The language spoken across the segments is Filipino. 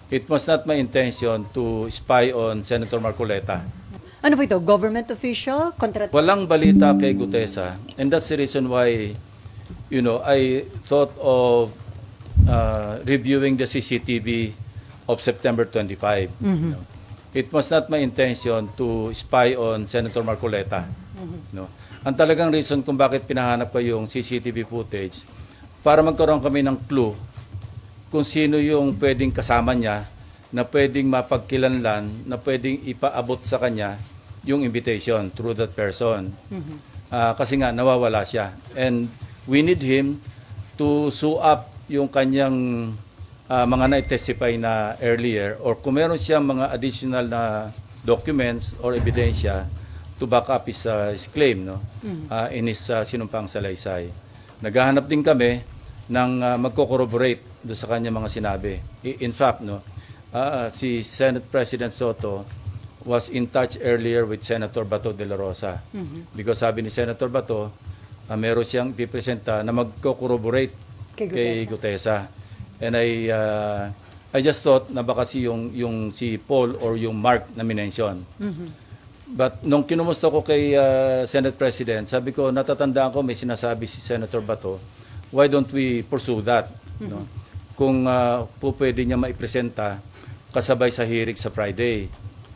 It was not my intention to spy on Senator Marcoleta. Ano po ito? Government official? Walang balita kay Gutesa, and that's the reason why, I thought of reviewing the CCTV of September 25. It was not my intention to spy on Senator Marcoleta. No. Ang talagang reason kung bakit pinahanap ko yung CCTV footage, para magkaroon kami ng clue kung sino yung pwedeng kasama niya, na pwedeng mapagkilanlan, na pwedeng ipaabot sa kanya yung invitation through that person. Kasi nga, nawawala siya. And we need him to sue up yung kanyang mga na-testify na earlier, or kung meron siyang mga additional na documents or ebidensya to back up his claim, in his sinumpang salaysay. Naghahanap din kami ng magko-corroborate do sa kanya mga sinabi. In fact, si Senate President Soto was in touch earlier with Senator Bato de la Rosa. Because sabi ni Senator Bato, meron siyang ipipresenta na magko-corroborate kay Gutesa. And I just thought na baka yung si Paul or yung Mark na minention. But nung kinumusta ko kay Senate President, sabi ko, natatandaan ko may sinasabi si Senator Bato, why don't we pursue that? No? Kung po pwede niya maipresenta kasabay sa hearing sa Friday.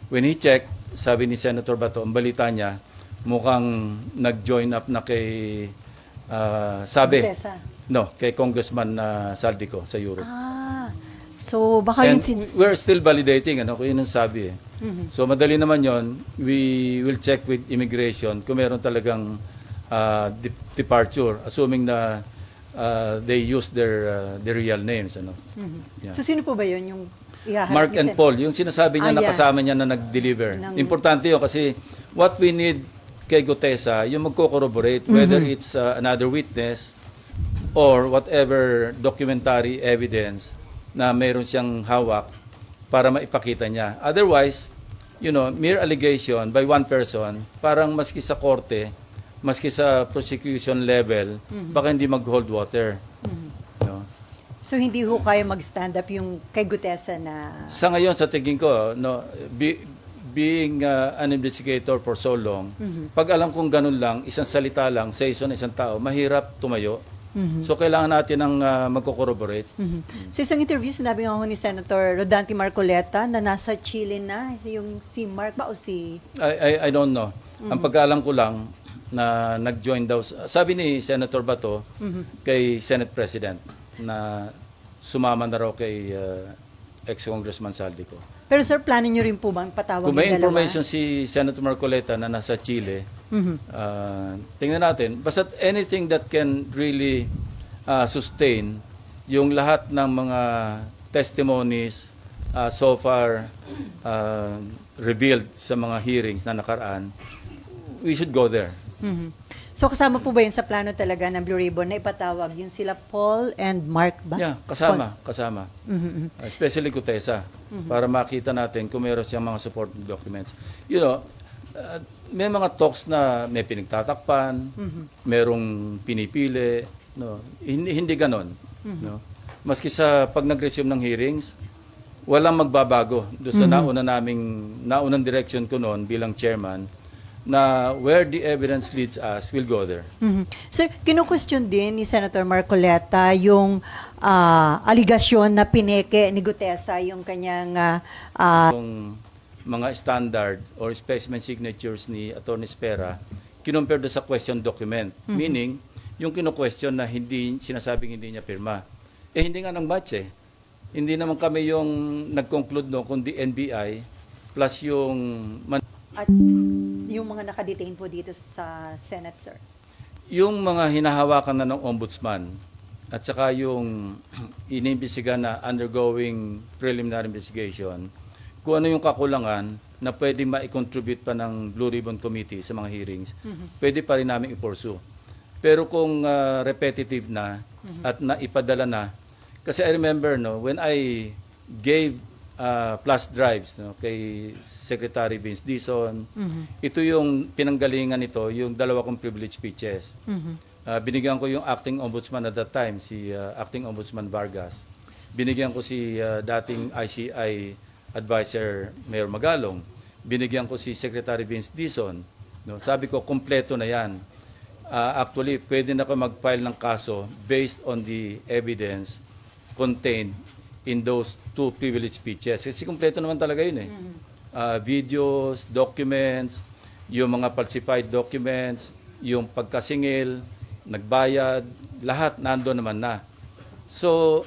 When he checked, sabi ni Senator Bato, ang balita niya, mukhang nag-join up na kay, Gutesa. kay Congressman Saldico sa Europe. So baka And yun we're still validating, kung yun ang sabi. So madali naman yon. We will check with immigration kung meron talagang departure, assuming na they use their real names. Yeah. So sino po ba yun yung ihaharap Mark ni and Paul, yung sinasabi niya na kasama niya na nag-deliver. Importante yun kasi what we need kay Gutesa, yung magko-corroborate, whether it's another witness or whatever documentary evidence na mayroon siyang hawak para maipakita niya. Otherwise, mere allegation by one person, parang maski sa korte, maski sa prosecution level, baka hindi mag-hold water. So hindi ho kayo mag-stand up yung kay Gutesa na... Sa ngayon, sa tingin ko, being an investigator for so long, pag alam kong ganun lang, isang salita lang, sa isang tao, mahirap tumayo. So kailangan natin ng magko-corroborate. Sa isang interview, sinabi nga ho ni Senator Rodante Marcoleta na nasa Chile na, yung si Mark ba o si... I don't know. Ang pagkaalam ko lang, na nag-join daw, sabi ni Senator Bato kay Senate President na sumama na raw kay ex-Congressman Saldico. Pero sir, plano nyo rin po bang patawag Kung may yung dalawa? information si Senator Marcoleta na nasa Chile, tingnan natin. Basta anything that can really sustain yung lahat ng mga testimonies so far revealed sa mga hearings na nakaraan, we should go there. So kasama po ba yun sa plano talaga ng Blue Ribbon na ipatawag yung sila Paul and Mark ba? Yeah, kasama. Especially Gutesa, para makita natin kung meron siyang mga supporting documents. May mga talks na may pinagtatakpan, merong pinipili, hindi ganon. Maski sa pag nag-resume ng hearings, walang magbabago. Doon sa naunang direction ko noon bilang chairman, na where the evidence leads us, we'll go there. Sir, kinu-question din ni Senator Marcoleta yung aligasyon na pineke ni Gutesa yung kanyang Yung mga standard or specimen signatures ni Attorney Spera, kinumpare doon sa question document. Meaning, yung kinu-question na sinasabing hindi niya pirma. Hindi nga nang match eh. Hindi naman kami yung nag-conclude kundi NBI plus yung... at yung mga nakadetain po dito sa Senate, sir. Yung mga hinahawakan na ng ombudsman at saka yung inimbestiga na undergoing preliminary investigation, kung ano yung kakulangan na pwedeng ma-contribute pa ng Blue Ribbon Committee sa mga hearings, pwede pa rin namin i-pursue. Pero kung repetitive na at naipadala na, kasi I remember when I gave plus drives kay Secretary Vince Dizon. Ito yung pinanggalingan nito, yung dalawa kong privilege speeches. Binigyan ko yung acting ombudsman at that time, si acting ombudsman Vargas. binigyan ko si dating ICI advisor Mayor Magalong, binigyan ko si Secretary Vince Dizon. No? Sabi ko, kumpleto na yan. Actually, pwede na ako mag-file ng kaso based on the evidence contained in those two privileged speeches. Kasi kumpleto naman talaga yun eh. Videos, documents, yung mga falsified documents, yung pagkasingil, nagbayad, lahat nandoon naman na. So,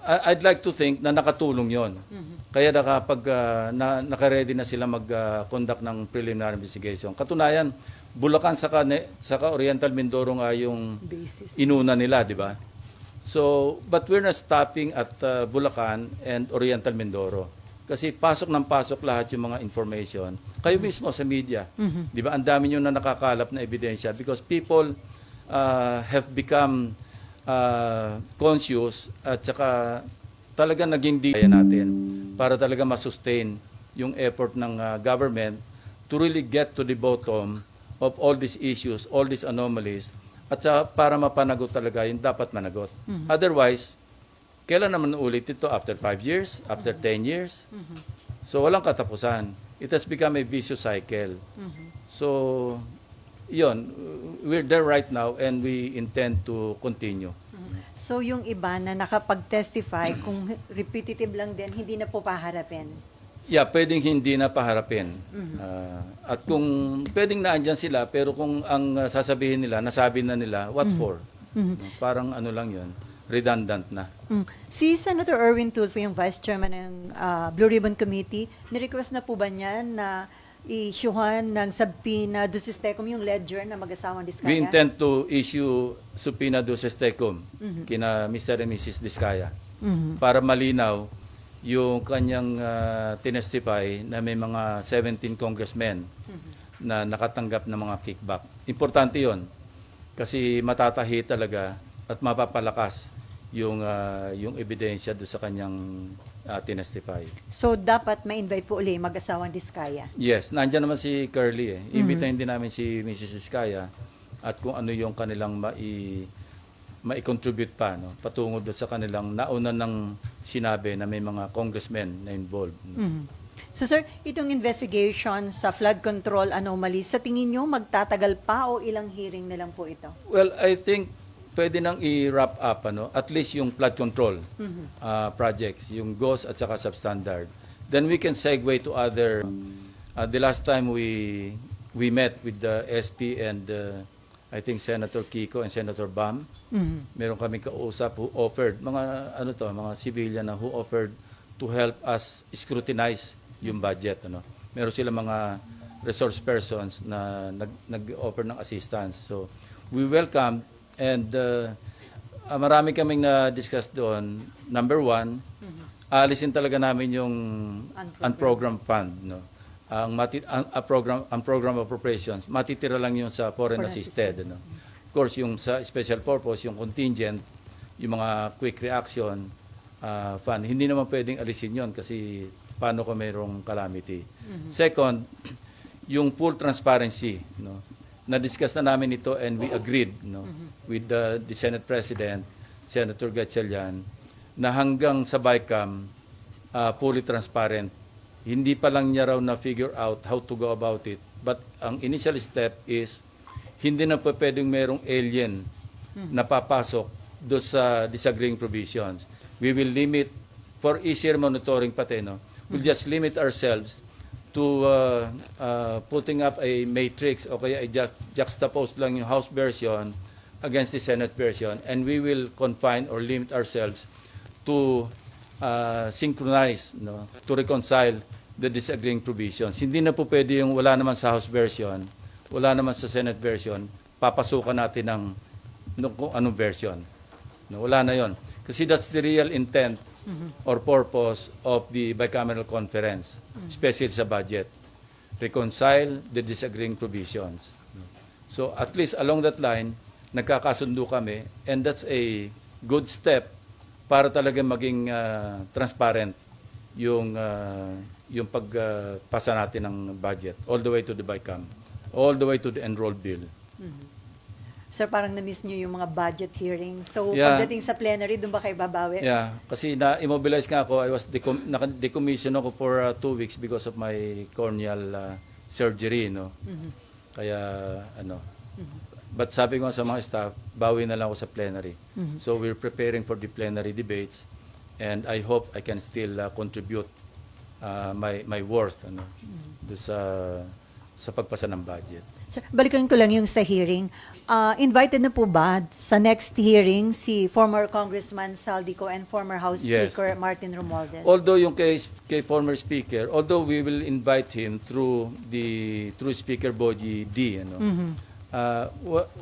I'd like to think na nakatulong yon. Kaya naka-ready na sila mag-conduct ng preliminary investigation. Katunayan, Bulacan saka Oriental Mindoro nga yung Basis. inuna nila, di ba? So, but we're not stopping at Bulacan and Oriental Mindoro. Kasi pasok ng pasok lahat yung mga information. Kayo mismo sa media, di ba? Ang dami nyo na nakakalap na ebidensya because people have become conscious at saka talaga naging kaya natin para talaga masustain yung effort ng government to really get to the bottom of all these issues, all these anomalies, at saka para mapanagot talaga yung dapat managot. Otherwise, kailan naman ulit ito? After 5 years? After 10 years? So, walang katapusan. It has become a vicious cycle. So, yun, we're there right now and we intend to continue. So yung iba na nakapag-testify, kung repetitive lang din, hindi na po paharapin. Yeah, pwedeng hindi na paharapin. At kung pwedeng naandyan sila, pero kung ang sasabihin nila, nasabi na nila, what for? Parang ano lang yun, redundant na. Si Senator Erwin Tulfo, yung Vice Chairman ng Blue Ribbon Committee, nirequest na po ba niya na i-issuehan ng subpoena ducis tecum yung ledger na mag-asawang Diskaya? We intend to issue subpoena ducis tecum kina Mr. and Mrs. Diskaya para malinaw yung kanyang tinestify na may mga 17 congressmen na nakatanggap ng mga kickback. Importante yon kasi matatahi talaga at mapapalakas yung ebidensya do sa kanyang tinestify. So dapat ma-invite po uli mag-asawang Diskaya? Yes, nandiyan naman si Curly eh. Imbitahin din namin si Mrs. Diskaya at kung ano yung kanilang mai-contribute pa no, patungo doon sa kanilang nauna ng sinabi na may mga congressmen na involved. No? So sir, itong investigation sa flood control anomaly, sa tingin nyo magtatagal pa o ilang hearing na lang po ito? Well, I think pwede nang i-wrap up at least yung flood control projects, yung GOS at saka substandard. Then we can segue to other. The last time we met with the SP and I think Senator Kiko and Senator Bam, meron kami kausap who offered mga civilian na who offered to help us scrutinize yung budget. Meron sila mga resource persons na nag-offer ng assistance. So we welcome. And marami kaming na-discuss doon. Number one, alisin talaga namin yung unprogrammed fund. No? Ang program appropriations, matitira lang yung sa foreign assisted. No? Of course, yung sa special purpose, yung contingent, yung mga quick reaction fund, hindi naman pwedeng alisin yon kasi paano kung mayroong calamity. Second, yung full transparency. No? Na-discuss na namin ito and we agreed with the Senate President, Senator Gatchalian, na hanggang sa BICAM, fully transparent. Hindi pa lang niya raw na figure out how to go about it. But ang initial step is, hindi na pa pwedeng merong alien na papasok do sa disagreeing provisions. We will limit, for easier monitoring pati, we'll just limit ourselves to putting up a matrix o kaya just juxtapose lang yung House version against the Senate version, and we will confine or limit ourselves to synchronize, to reconcile the disagreeing provisions. Hindi na po pwede yung wala naman sa House version, wala naman sa Senate version, papasukan natin ng kung anong version. Wala na yon. Kasi that's the real intent or purpose of the bicameral conference, especially sa budget. Reconcile the disagreeing provisions. So at least along that line, nagkakasundo kami, and that's a good step para talaga maging transparent yung pagpasa natin ng budget all the way to the BICAM, all the way to the enrolled bill. Sir, parang na-miss nyo yung mga budget hearings. So, Yeah. pagdating sa plenary, doon ba kayo babawi? Yeah, kasi na-immobilize nga ako. I was decommissioned ako for 2 weeks because of my corneal surgery, no. Kaya but sabi ko nga sa mga staff, bawi na lang ako sa plenary. So we're preparing for the plenary debates, and I hope I can still contribute my worth do sa pagpasa ng budget. Sir, balikan ko lang yung sa hearing. Invited na po ba sa next hearing si former Congressman Saldico and former House Yes. Speaker Martin Romualdez? Although yung kay former speaker, although we will invite him through Speaker Boji D,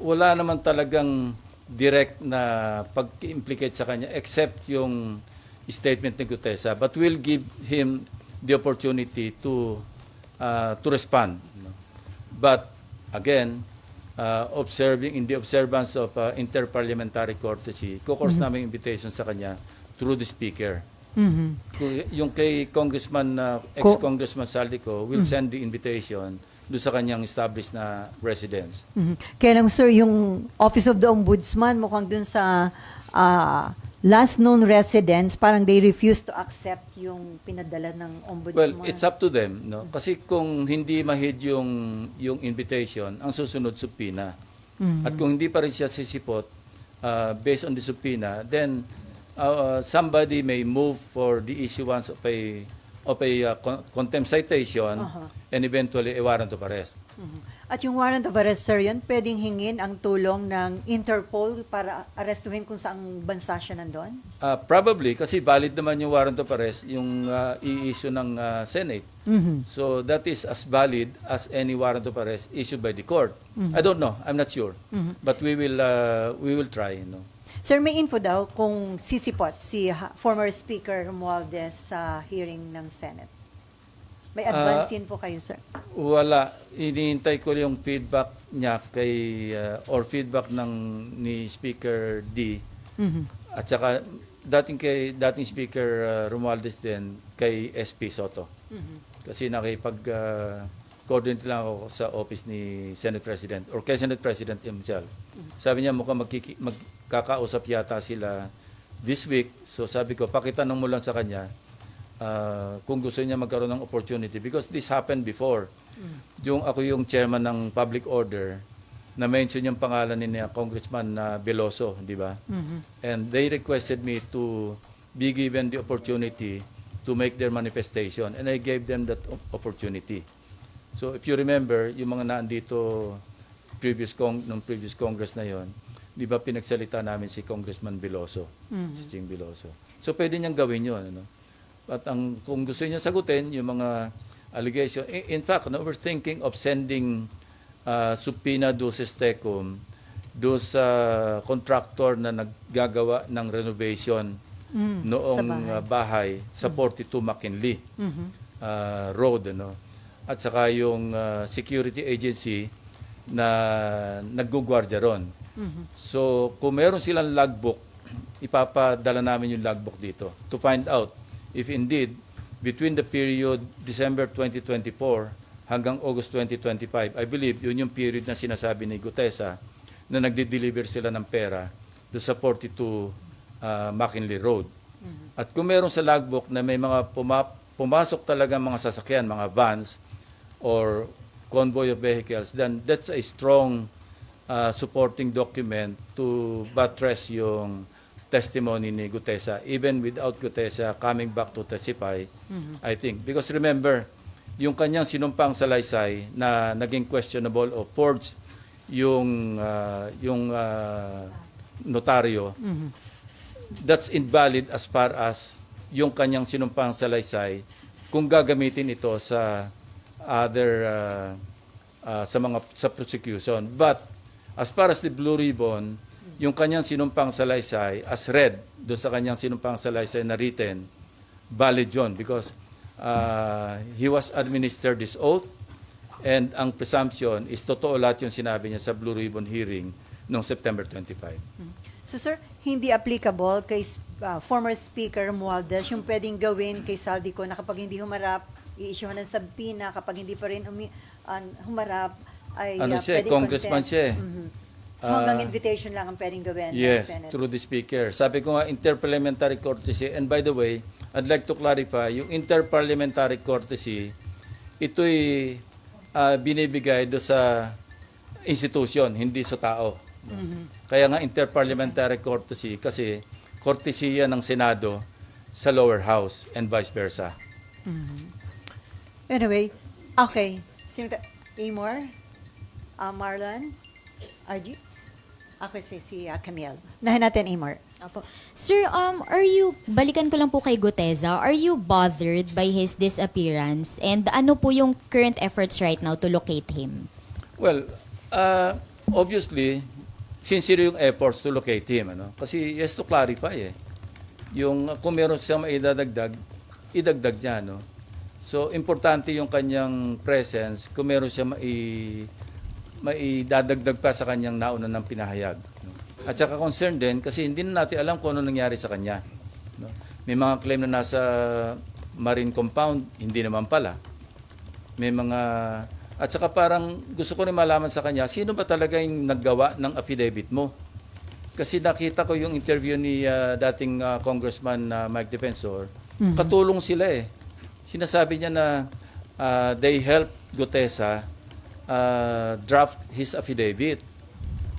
wala naman talagang direct na pag-implicate sa kanya except yung statement ni Gutesa, but we'll give him the opportunity to respond. But again, observing in the observance of interparliamentary courtesy, kukors namin invitation sa kanya through the speaker. Yung kay ex-Congressman Saldico will send the invitation doon sa kanyang established na residence. Kaya lang, sir, yung Office of the Ombudsman, mukhang dun sa last known residents, parang they refuse to accept yung pinadala ng Ombudsman. Well, it's up to them, no? Kasi kung hindi mahid yung invitation, ang susunod subpoena. At kung hindi pa rin siya sisipot based on the subpoena, then somebody may move for the issuance of a contempt citation and eventually a warrant of arrest. At yung warrant of arrest, sir, yun, pwedeng hingin ang tulong ng Interpol para arestuhin kung saang bansa siya nandun? Probably, kasi valid naman yung warrant of arrest, yung i-issue ng Senate. So that is as valid as any warrant of arrest issued by the court. I don't know, I'm not sure. But we will try. Sir, may info daw kung sisipot si former Speaker Romualdez sa hearing ng Senate. May advance info kayo, sir? Wala. Iniintay ko yung feedback niya or feedback ni Speaker D. At saka dating Speaker Romualdez din kay SP Soto. Kasi nakipag-coordinate lang ako sa office ni Senate President or kay Senate President himself. Sabi niya mukhang magkakausap yata sila this week. So sabi ko, pakitanong mo lang sa kanya kung gusto niya magkaroon ng opportunity because this happened before. Ako yung chairman ng public order na mention yung pangalan ni Congressman Veloso, di ba? And they requested me to be given the opportunity to make their manifestation and I gave them that opportunity. So if you remember, yung mga naandito previous Congress na yon, di ba pinagsalita namin si Congressman Veloso, si Ching Veloso. So pwede niyang gawin yun, At kung gusto niya sagutin yung mga allegation, in fact, we're thinking of sending subpoena do Stecum do sa contractor na naggagawa ng renovation noong bahay sa 42 McKinley Road, At saka yung security agency na naggugwardya ron. So, kung meron silang logbook, ipapadala namin yung logbook dito to find out if indeed, between the period December 2024 hanggang August 2025, I believe yun yung period na sinasabi ni Gutesa na nagde-deliver sila ng pera doon sa 42 McKinley Road. At kung meron sa logbook na may mga pumasok talaga mga sasakyan, mga vans, or convoy of vehicles, then that's a strong supporting document to buttress yung testimony ni Gutesa, even without Gutesa coming back to testify, I think. Because remember, yung kanyang sinumpang salaysay na naging questionable o forged yung notaryo, that's invalid as far as yung kanyang sinumpang salaysay kung gagamitin ito sa other sa prosecution. But as far as the Blue Ribbon, yung kanyang sinumpang salaysay as read doon sa kanyang sinumpang salaysay na written, valid yun because he was administered this oath and ang presumption is totoo lahat yung sinabi niya sa Blue Ribbon hearing noong September 25. So sir, hindi applicable kay former Speaker Romualdez yung pwedeng gawin kay Saldico na kapag hindi humarap, i-issuehan ng subpoena, kapag hindi pa rin humarap, ay Congressman siya eh. So hanggang invitation lang ang pwedeng gawin ng Yes, Senate. through the Speaker. Sabi ko nga, interparliamentary courtesy. And by the way, I'd like to clarify, yung interparliamentary courtesy, ito'y binibigay do sa institution, hindi sa tao. Kaya nga interparliamentary courtesy kasi courtesy yan ng Senado sa lower house and vice versa. Anyway, okay. Amor? Marlon? RG? Ako si Camille. Nahin natin, Amor. Apo. Sir, balikan ko lang po kay Guteza. Are you bothered by his disappearance? And ano po yung current efforts right now to locate him? Well, obviously, sincere yung efforts to locate him. Ano? Kasi he has to clarify yung kung meron siyang maidadagdag, idagdag niya. No? So, importante yung kanyang presence kung meron siya maidadagdag pa sa kanyang nauna ng pinahayag. No? At saka concerned din kasi hindi na natin alam kung ano nangyari sa kanya. No? May mga claim na nasa marine compound, hindi naman pala. May mga... At saka parang gusto ko rin malaman sa kanya, sino ba talaga yung naggawa ng affidavit mo? Kasi nakita ko yung interview ni dating Congressman Mike Defensor, katulong sila Sinasabi niya na they helped Gutesa draft his affidavit.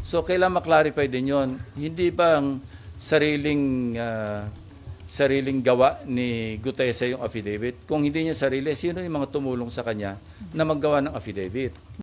So, kailangan maklarify din yon. Hindi bang sariling gawa ni Gutesa yung affidavit? Kung hindi niya sarili, sino yung mga tumulong sa kanya na maggawa ng affidavit?